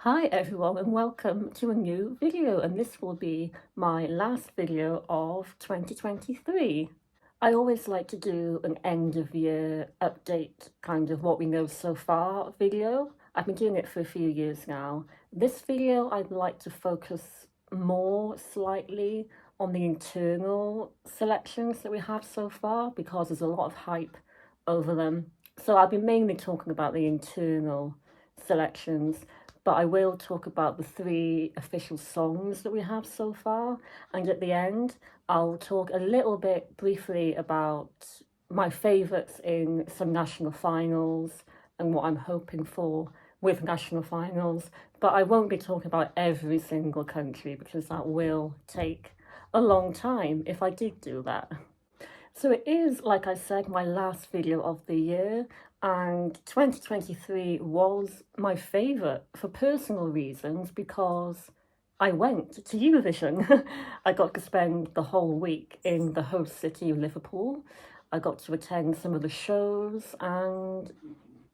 Hi everyone and welcome to a new video, and this will be my last video of 2023. I always like to do an end of year update, kind of what we know so far video. I've been doing it for a few years now. This video I'd like to focus more slightly on the internal selections that we have so far because there's a lot of hype over them. So I'll be mainly talking about the internal selections, but I will talk about the 3 official songs that we have so far, and at the end I'll talk a little bit briefly about my favourites in some national finals and what I'm hoping for with national finals, but I won't be talking about every single country because that will take a long time if I did do that. So it is, like I said, my last video of the year, and 2023 was my favourite for personal reasons because I went to Eurovision. I got to spend the whole week in the host city of Liverpool. I got to attend some of the shows, and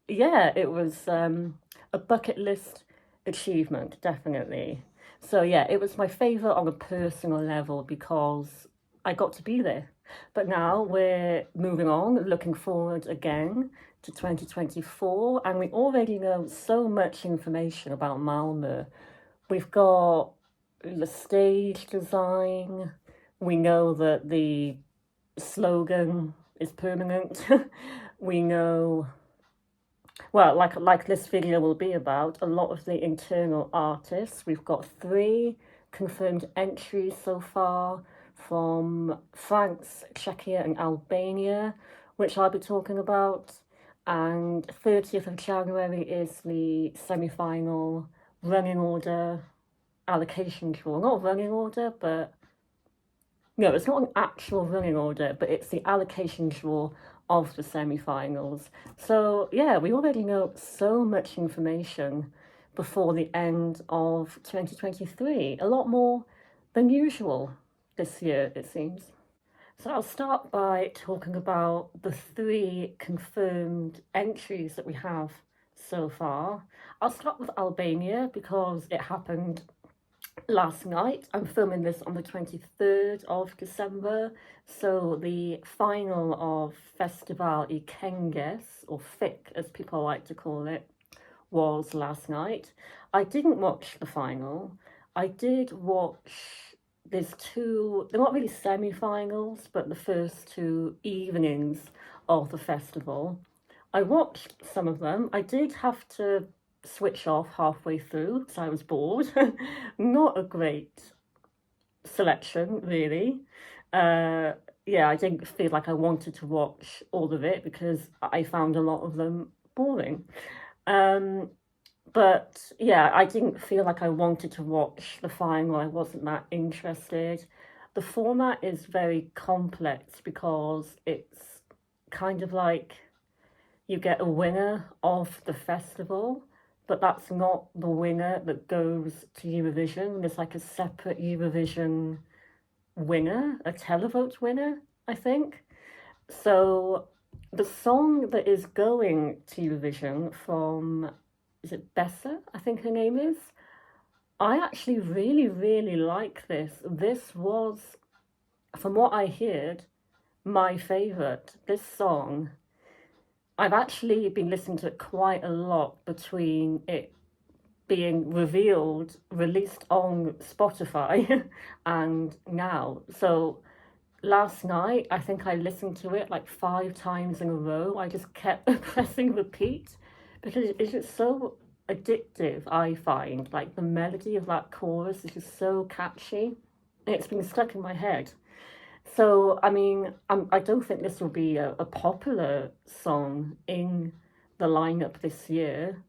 yeah, it was a bucket list achievement, definitely. So yeah, it was my favourite on a personal level because I got to be there. But now we're moving on, looking forward again to 2024, and we already know so much information about Malmö. We've got the stage design, we know that the slogan is permanent, we know, well, like this video will be about, a lot of the internal artists. We've got 3 confirmed entries so far from France, Czechia and Albania, which I'll be talking about. And 30th of January is the semi-final running order allocation draw. Not running order, but no, it's not an actual running order, but it's the allocation draw of the semi-finals. So yeah, we already know so much information before the end of 2023. A lot more than usual this year, it seems. So I'll start by talking about the 3 confirmed entries that we have so far. I'll start with Albania because it happened last night. I'm filming this on the 23rd of December, so the final of Festival I Kenges, or FIK as people like to call it, was last night. I didn't watch the final. I did watch, there's 2, they're not really semi-finals, but the first 2 evenings of the festival. I watched some of them. I did have to switch off halfway through because I was bored. Not a great selection, really. Yeah, I didn't feel like I wanted to watch all of it because I found a lot of them boring. But yeah, I didn't feel like I wanted to watch the final. I wasn't that interested. The format is very complex because it's kind of like you get a winner of the festival, but that's not the winner that goes to Eurovision. There's like a separate Eurovision winner, a televote winner, I think. So the song that is going to Eurovision from, is it Bessa, I think her name is? I actually really, really like this. This was, from what I heard, my favourite. This song, I've actually been listening to it quite a lot between it being revealed, released on Spotify, and now. So last night, I think I listened to it like 5 times in a row. I just kept pressing repeat because it's just so addictive, I find. Like the melody of that chorus is just so catchy. It's been stuck in my head. So, I mean, I don't think this will be a popular song in the lineup this year,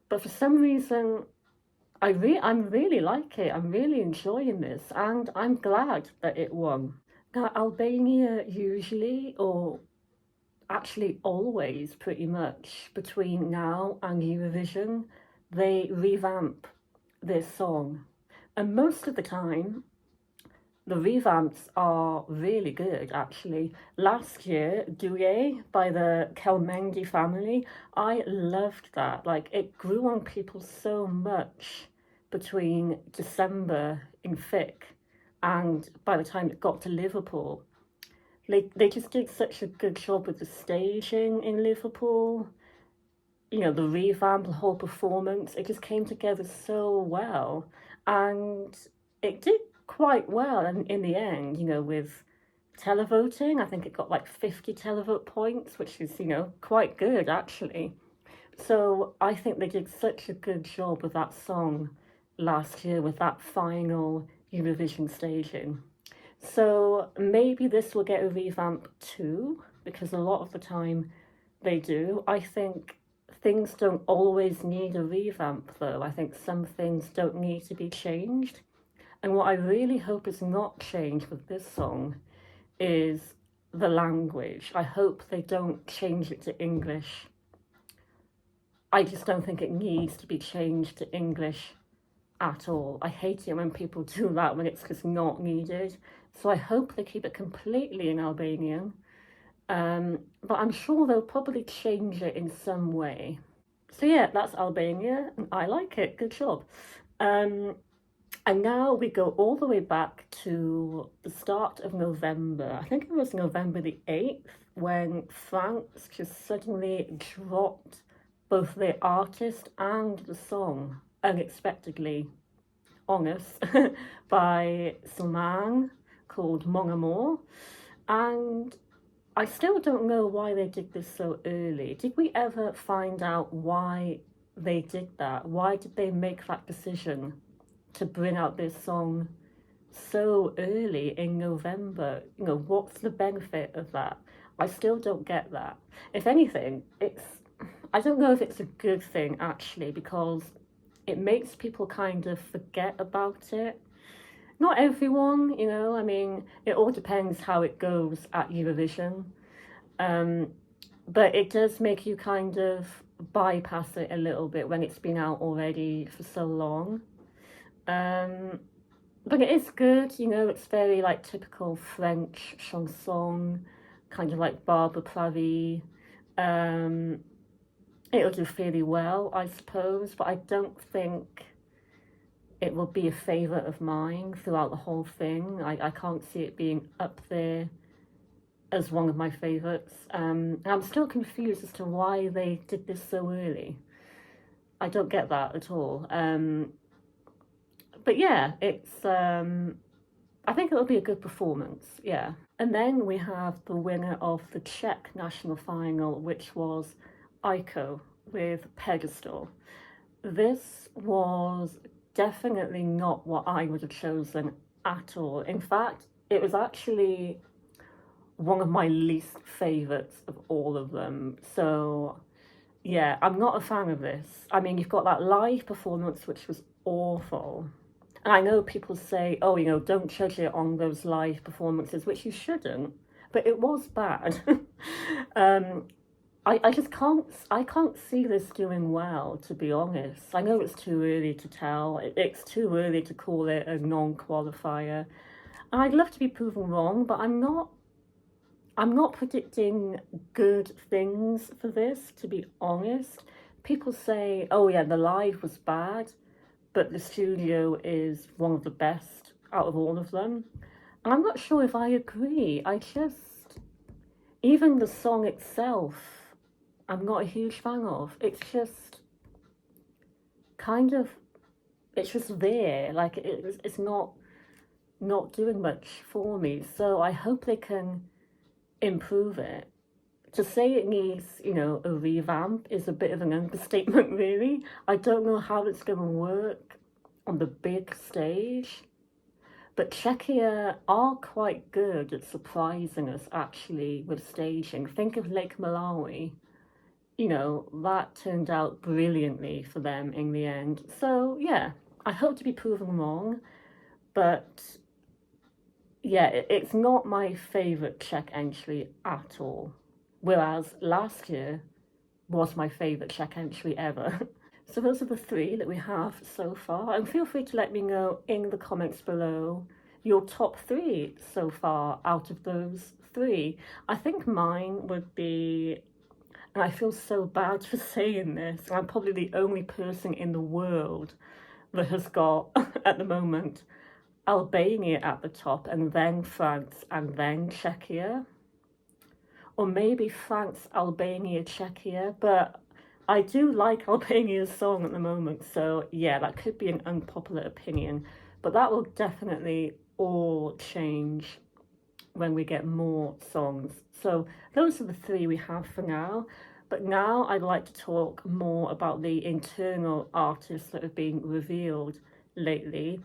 but for some reason, I'm really like it. I'm really enjoying this, and I'm glad that it won. Now, Albania usually, or actually always pretty much, between now and Eurovision, they revamp their song. And most of the time, the revamps are really good, actually. Last year, Douye by the Kelmendi family, I loved that. Like, it grew on people so much between December in Fick and by the time it got to Liverpool. They just did such a good job with the staging in Liverpool. You know, the revamp, the whole performance, it just came together so well. And it did quite well in the end, you know, with televoting. I think it got like 50 televote points, which is, you know, quite good actually. So I think they did such a good job with that song last year with that final Eurovision staging. So maybe this will get a revamp too, because a lot of the time they do. I think things don't always need a revamp though. I think some things don't need to be changed. And what I really hope is not changed with this song is the language. I hope they don't change it to English. I just don't think it needs to be changed to English at all. I hate it when people do that when it's just not needed. So I hope they keep it completely in Albanian. But I'm sure they'll probably change it in some way. So yeah, that's Albania, and I like it. Good job. Um, and now we go all the way back to the start of November. I think it was November the 8th when France just suddenly dropped both the artist and the song unexpectedly on us by Salman called Mon Amour. And I still don't know why they did this so early. Did we ever find out why they did that? Why did they make that decision to bring out this song so early in November? You know, what's the benefit of that? I still don't get that. If anything, I don't know if it's a good thing actually, because it makes people kind of forget about it. Not everyone, you know, I mean, it all depends how it goes at Eurovision. Um, but it does make you kind of bypass it a little bit when it's been out already for so long. Um, but it is good, you know, it's very like typical French chanson, kind of like Barbara Pravi. Um, it'll do fairly well, I suppose, but I don't think it will be a favourite of mine throughout the whole thing. I can't see it being up there as one of my favourites. I'm still confused as to why they did this so early. I don't get that at all. But yeah, I think it'll be a good performance, yeah. And then we have the winner of the Czech national final, which was Aiko with Pedestal. This was definitely not what I would have chosen at all. In fact, it was actually one of my least favourites of all of them. So, yeah, I'm not a fan of this. I mean, you've got that live performance, which was awful. And I know people say, oh, you know, don't judge it on those live performances, which you shouldn't, but it was bad. um, I can't see this doing well, to be honest. I know it's too early to tell. It's too early to call it a non-qualifier. And I'd love to be proven wrong, but I'm not predicting good things for this, to be honest. People say, oh yeah, the live was bad, but the studio is one of the best out of all of them. And I'm not sure if I agree. Even the song itself, I'm not a huge fan of. It's just kind of, it's just there. Like it's not doing much for me. So I hope they can improve it. To say it needs, you know, a revamp is a bit of an understatement, really. I don't know how it's going to work on the big stage. But Czechia are quite good at surprising us, actually, with staging. Think of Lake Malawi. You know, that turned out brilliantly for them in the end. So, yeah, I hope to be proven wrong. But, yeah, it's not my favourite Czech entry at all. Whereas last year was my favourite Czech entry ever. So those are the three that we have so far. And feel free to let me know in the comments below your top three so far out of those three. I think mine would be, and I feel so bad for saying this, I'm probably the only person in the world that has got, at the moment, Albania at the top, and then France, and then Czechia. Or maybe France, Albania, Czechia, but I do like Albania's song at the moment, so yeah, that could be an unpopular opinion, but that will definitely all change when we get more songs. So those are the three we have for now. But now I'd like to talk more about the internal artists that have been revealed lately.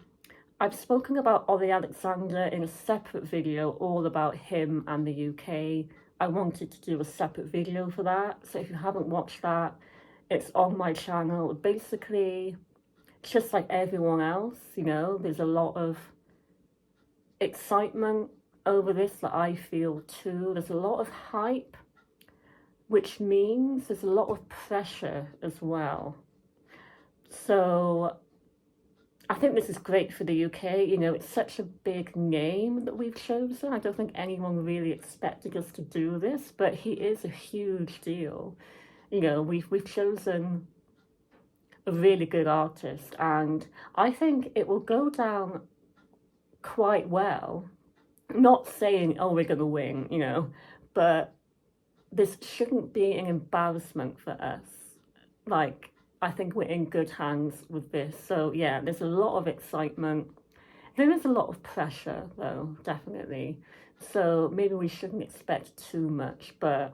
I've spoken about Ollie Alexander in a separate video all about him and the UK. I wanted to do a separate video for that, so if you haven't watched that, it's on my channel. Basically, just like everyone else, you know, there's a lot of excitement over this that I feel too. There's a lot of hype, which means there's a lot of pressure as well. So I think this is great for the UK. You know, it's such a big name that we've chosen. I don't think anyone really expected us to do this, but he is a huge deal. You know, we've chosen a really good artist, and I think it will go down quite well. Not saying, oh, we're going to win, you know, but this shouldn't be an embarrassment for us. Like, I think we're in good hands with this. So yeah, there's a lot of excitement. There is a lot of pressure though, definitely. So maybe we shouldn't expect too much, but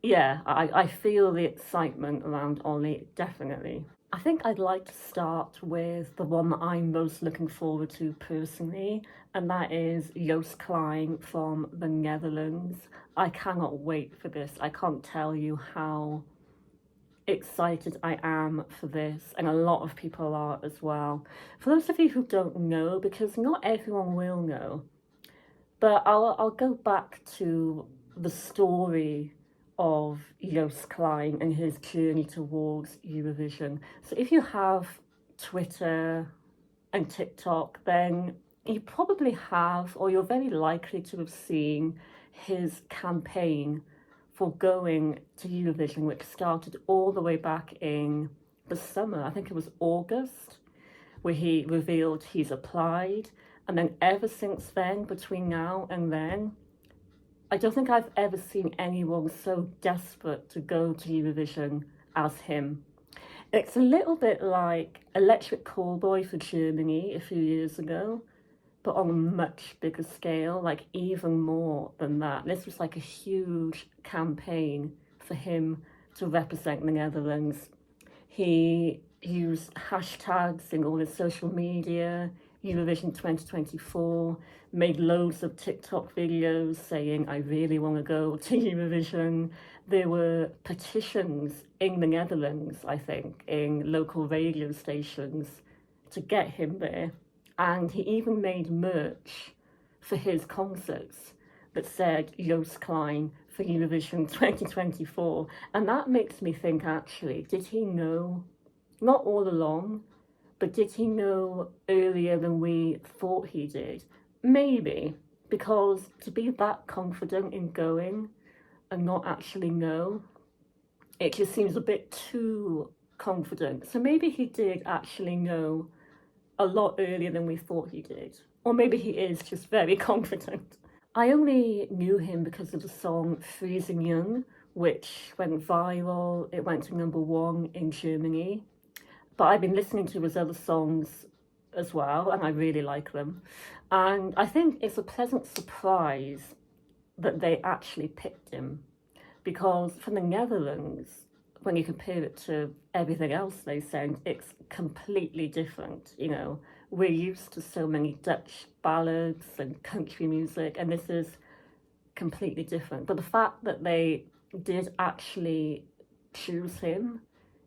yeah, I feel the excitement around Ollie, definitely. I think I'd like to start with the one that I'm most looking forward to personally, and that is Joost Klein from the Netherlands. I cannot wait for this. I can't tell you how excited I am for this, and a lot of people are as well. For those of you who don't know, because not everyone will know, but I'll go back to the story of Joost Klein and his journey towards Eurovision. So if you have Twitter and TikTok, then you probably have, or you're very likely to have seen his campaign for going to Eurovision, which started all the way back in the summer. I think it was August, where he revealed he's applied. And then ever since then, between now and then, I don't think I've ever seen anyone so desperate to go to Eurovision as him. It's a little bit like Electric Callboy for Germany a few years ago, but on a much bigger scale, like even more than that. This was like a huge campaign for him to represent the Netherlands. He used hashtags in all his social media, Eurovision 2024, made loads of TikTok videos saying, I really want to go to Eurovision. There were petitions in the Netherlands, I think, in local radio stations to get him there. And he even made merch for his concerts that said Joost Klein for Eurovision 2024. And that makes me think, actually, did he know, not all along, but did he know earlier than we thought he did? Maybe, because to be that confident in going and not actually know, it just seems a bit too confident. So maybe he did actually know a lot earlier than we thought he did. Or maybe he is just very confident. I only knew him because of the song Freezing Young, which went viral. It went to #1 in Germany. But I've been listening to his other songs as well, and I really like them. And I think it's a pleasant surprise that they actually picked him, because from the Netherlands, when you compare it to everything else they send, it's completely different. You know, we're used to so many Dutch ballads and country music, and this is completely different. But the fact that they did actually choose him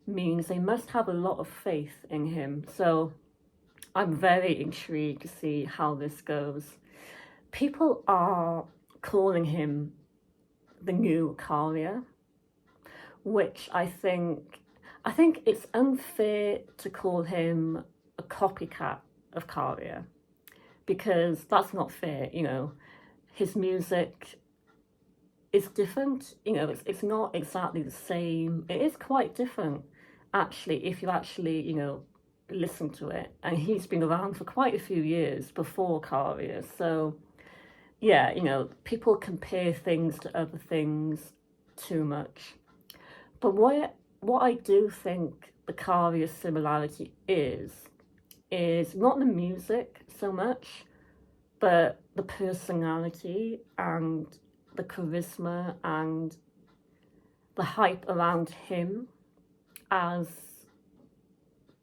means they must have a lot of faith in him. So I'm very intrigued to see how this goes. People are calling him the new Kalia, which I think it's unfair to call him a copycat of Kalia, because that's not fair, you know. His music is different, you know, it's not exactly the same. It is quite different, actually, if you actually, you know, listen to it. And he's been around for quite a few years before Karia. So, yeah, you know, people compare things to other things too much. But what I do think the Karia similarity is not the music so much, but the personality and the charisma and the hype around him as,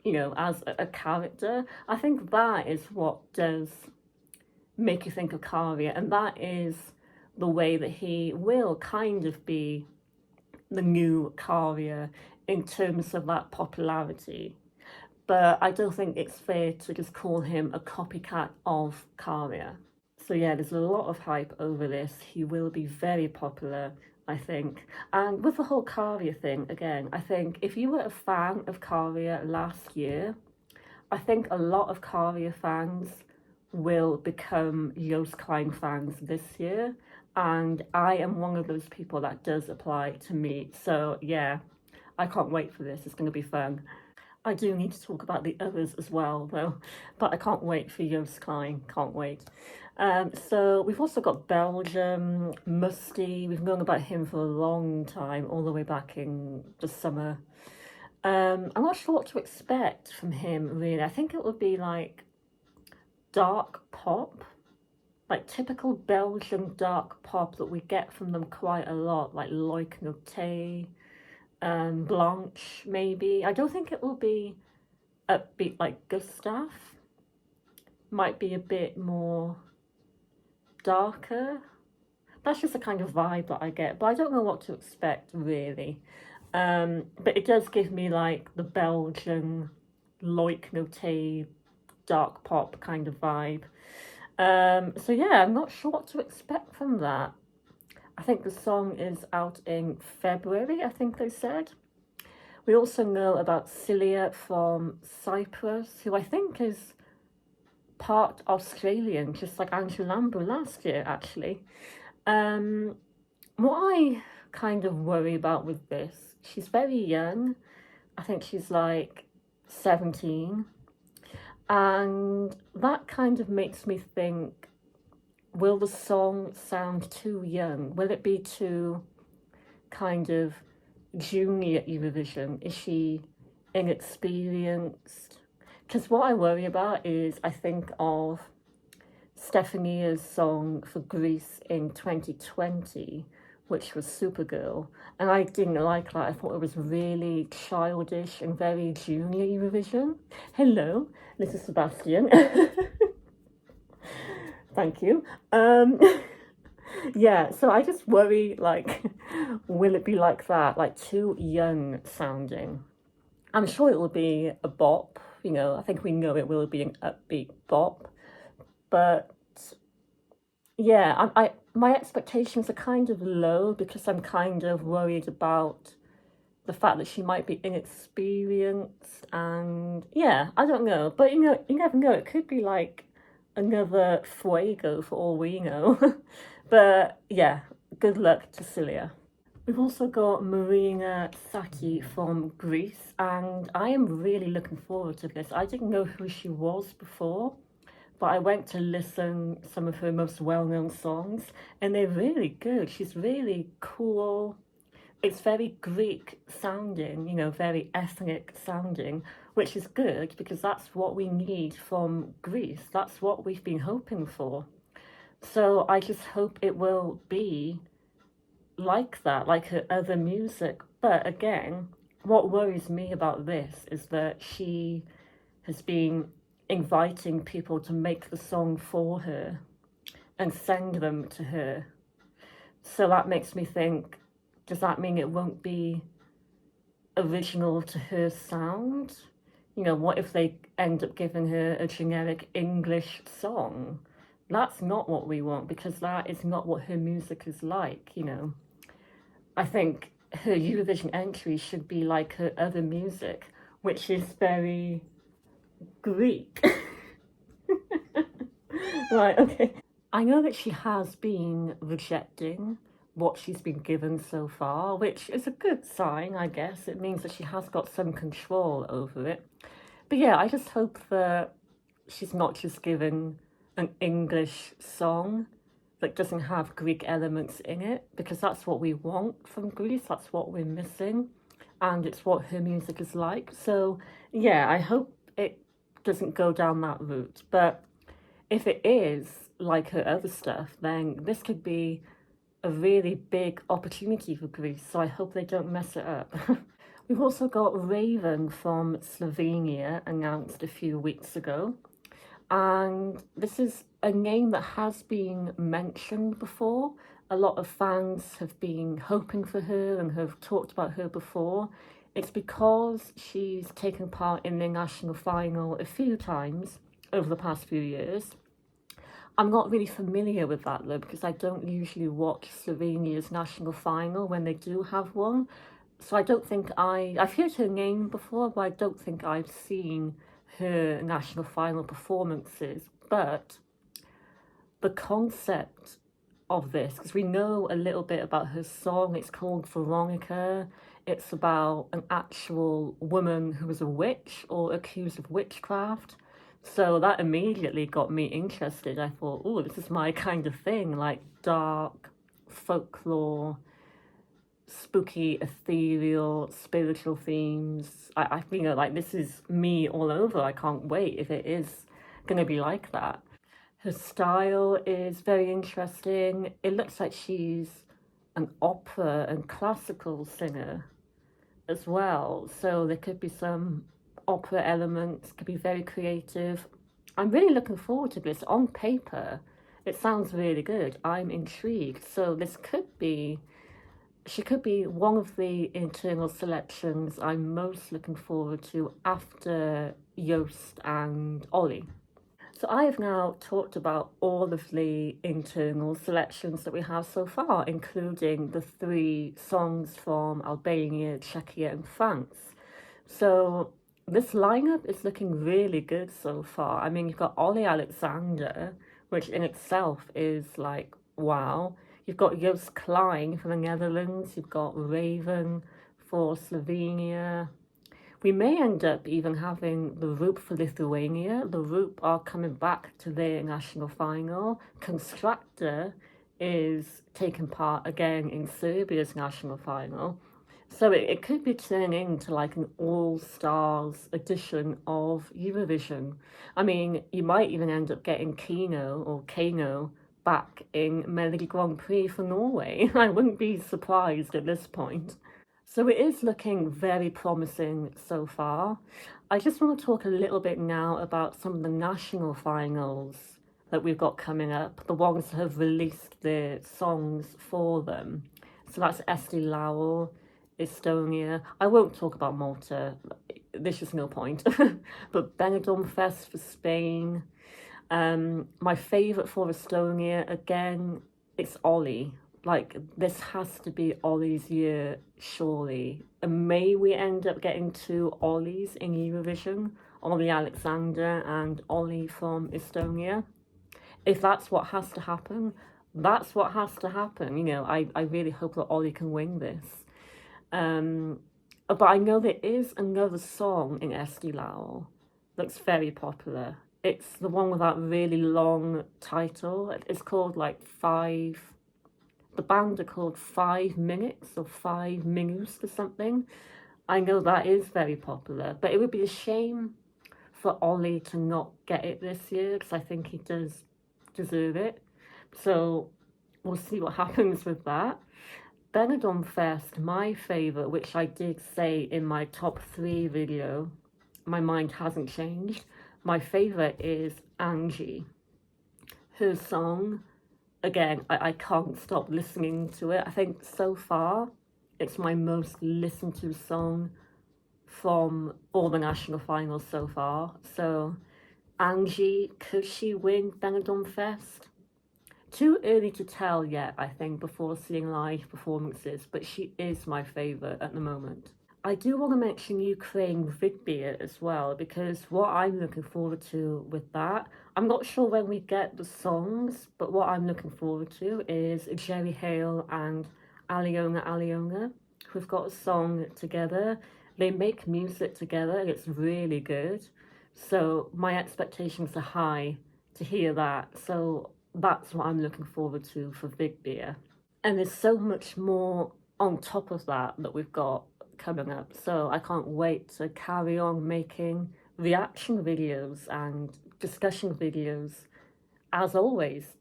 you know, as a character. I think that is what does make you think of Karia, and that is the way that he will kind of be the new Karia in terms of that popularity. But I don't think it's fair to just call him a copycat of Karia. So yeah, there's a lot of hype over this. He will be very popular, I think. And with the whole Karia thing, again, I think if you were a fan of Karia last year, I think a lot of Karia fans will become Joost Klein fans this year. And I am one of those people that does apply to me. So yeah, I can't wait for this. It's going to be fun. I do need to talk about the others as well, though, but I can't wait for Joost Klein. Can't wait. So we've also got Belgium, Musty. We've known about him for a long time, all the way back in the summer. I'm not sure what to expect from him, really. I think it would be like dark pop, like typical Belgian dark pop that we get from them quite a lot, like Loic Noté, Blanche, maybe. I don't think it will be upbeat like Gustav. Might be a bit more darker. That's just the kind of vibe that I get, but I don't know what to expect really. But it does give me like the Belgian Loic Noté dark pop kind of vibe. So yeah, I'm not sure what to expect from that. I think the song is out in February, I think they said. We also know about Cilia from Cyprus, who I think is part Australian, just like Andrew Lambo last year, actually. What I kind of worry about with this, she's very young. I think she's like 17. And that kind of makes me think, will the song sound too young? Will it be too kind of junior Eurovision? Is she inexperienced? Because what I worry about is I think of Stefania's song for Greece in 2020, which was Supergirl, and I didn't like that. I thought it was really childish and very junior Eurovision. Hello, this is Sebastian. Thank you. Yeah, so I just worry, like, will it be like that, like too young sounding? I'm sure it will be a bop, you know, I think we know it will be an upbeat bop, but yeah, my expectations are kind of low because I'm kind of worried about the fact that she might be inexperienced, and yeah, I don't know, but you know, you never know, it could be like another Fuego for all we know. But yeah, good luck to Cilia. We've also got Marina Saki from Greece, and I am really looking forward to this. I didn't know who she was before, but I went to listen some of her most well-known songs, and they're really good. She's really cool. It's very Greek sounding, you know, very ethnic sounding, which is good because that's what we need from Greece. That's what we've been hoping for. So I just hope it will be like that, like her other music. But again, what worries me about this is that she has been inviting people to make the song for her and send them to her. So that makes me think, does that mean it won't be original to her sound? You know, what if they end up giving her a generic English song? That's not what we want, because that is not what her music is like, you know. I think her Eurovision entry should be like her other music, which is very Greek. Right, okay. I know that she has been rejecting what she's been given so far, which is a good sign, I guess. It means that she has got some control over it. But yeah, I just hope that she's not just given an English song that doesn't have Greek elements in it, because that's what we want from Greece, that's what we're missing, and it's what her music is like. So yeah, I hope it doesn't go down that route. But if it is like her other stuff, then this could be a really big opportunity for Greece. So I hope they don't mess it up. We've also got Raven from Slovenia announced a few weeks ago. And this is a name that has been mentioned before. A lot of fans have been hoping for her and have talked about her before. It's because she's taken part in the national final a few times over the past few years. I'm not really familiar with that though, because I don't usually watch Slovenia's national final when they do have one. So I don't think I've heard her name before, but I don't think I've seen her national final performances. But the concept of this, because we know a little bit about her song, it's called Veronica. It's about an actual woman who was a witch or accused of witchcraft. So that immediately got me interested. I thought, oh, this is my kind of thing, like dark folklore, spooky, ethereal, spiritual themes. Like this is me all over. I can't wait if it is going to be like that. Her style is very interesting. It looks like she's an opera and classical singer as well. So there could be some opera elements, could be very creative. I'm really looking forward to this. On paper, it sounds really good. I'm intrigued. So this could be she could be one of the internal selections I'm most looking forward to after Joost and Ollie. So I have now talked about all of the internal selections that we have so far, including the 3 songs from Albania, Czechia, and France. So this lineup is looking really good so far. I mean, you've got Ollie Alexander, which in itself is like, wow. You've got Joost Klein from the Netherlands. You've got Raven for Slovenia. We may end up even having the Roop for Lithuania. The Roop are coming back to their national final. Constructor is taking part again in Serbia's national final. So it could be turning into like an all-stars edition of Eurovision. I mean, you might even end up getting Kino or Kano back in Melodi Grand Prix for Norway. I wouldn't be surprised at this point. So it is looking very promising so far. I just want to talk a little bit now about some of the national finals that we've got coming up, the ones that have released their songs for them. So that's Eesti Laul, Estonia. I won't talk about Malta, there's just no point. But Benidorm Fest for Spain. My favourite for Estonia, again, it's Ollie. Like, this has to be Ollie's year, surely. And may we end up getting 2 Ollies in Eurovision, Ollie Alexander and Ollie from Estonia. If that's what has to happen, that's what has to happen. You know, I really hope that Ollie can win this. But I know there is another song in Eesti Laul that's very popular. It's the one with that really long title. It's called like the band are called 5 Minutes or 5 Minutes or something. I know that is very popular, but it would be a shame for Ollie to not get it this year because I think he does deserve it. So we'll see what happens with that. Benidorm Fest, my favourite, which I did say in my top 3 video, my mind hasn't changed. My favourite is Angie. Her song, again, I can't stop listening to it. I think so far it's my most listened to song from all the national finals so far. So Angie, could she win Benidorm Fest? Too early to tell yet, I think, before seeing live performances, but she is my favourite at the moment. I do want to mention Ukraine Vidbeer as well, because what I'm looking forward to with that, I'm not sure when we get the songs, but what I'm looking forward to is Jerry Hale and Aliona Aliona, who've got a song together. They make music together, and it's really good. So my expectations are high to hear that. So that's what I'm looking forward to for Vidbeer. And there's so much more on top of that that we've got coming up. So I can't wait to carry on making reaction videos and discussion videos as always.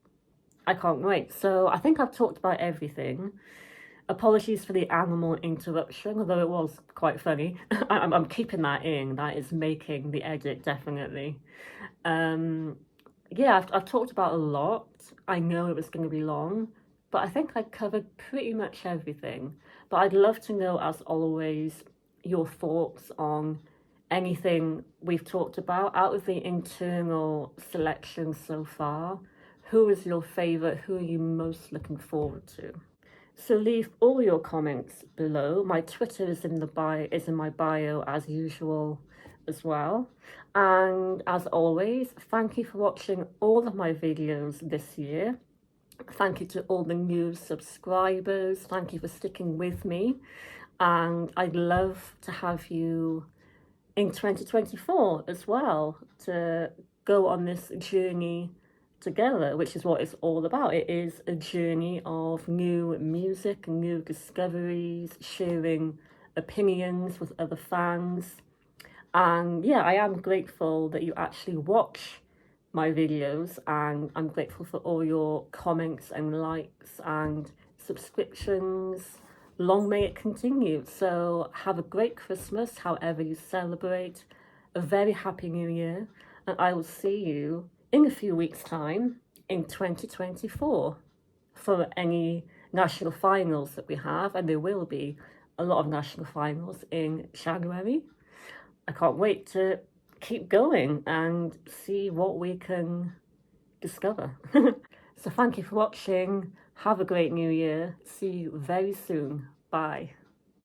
I can't wait. So I think I've talked about everything. Apologies for the animal interruption, although it was quite funny. I'm keeping that in. That is making the edit, definitely. Um, yeah, I've talked about a lot. I know it was going to be long, but I think I covered pretty much everything. But I'd love to know, as always, your thoughts on anything we've talked about out of the internal selection so far. Who is your favourite? Who are you most looking forward to? So leave all your comments below. My Twitter is in the is in my bio as usual as well. And as always, thank you for watching all of my videos this year. Thank you to all the new subscribers. Thank you for sticking with me. And I'd love to have you in 2024 as well to go on this journey together, which is what it's all about. It is a journey of new music, new discoveries, sharing opinions with other fans. And yeah, I am grateful that you actually watch my videos, and I'm grateful for all your comments and likes and subscriptions. Long may it continue. So have a great Christmas, however you celebrate, a very happy new year, and I will see you in a few weeks' time in 2024 for any national finals that we have, and there will be a lot of national finals in January. I can't wait to keep going and see what we can discover. So thank you for watching. Have a great new year. See you very soon. Bye.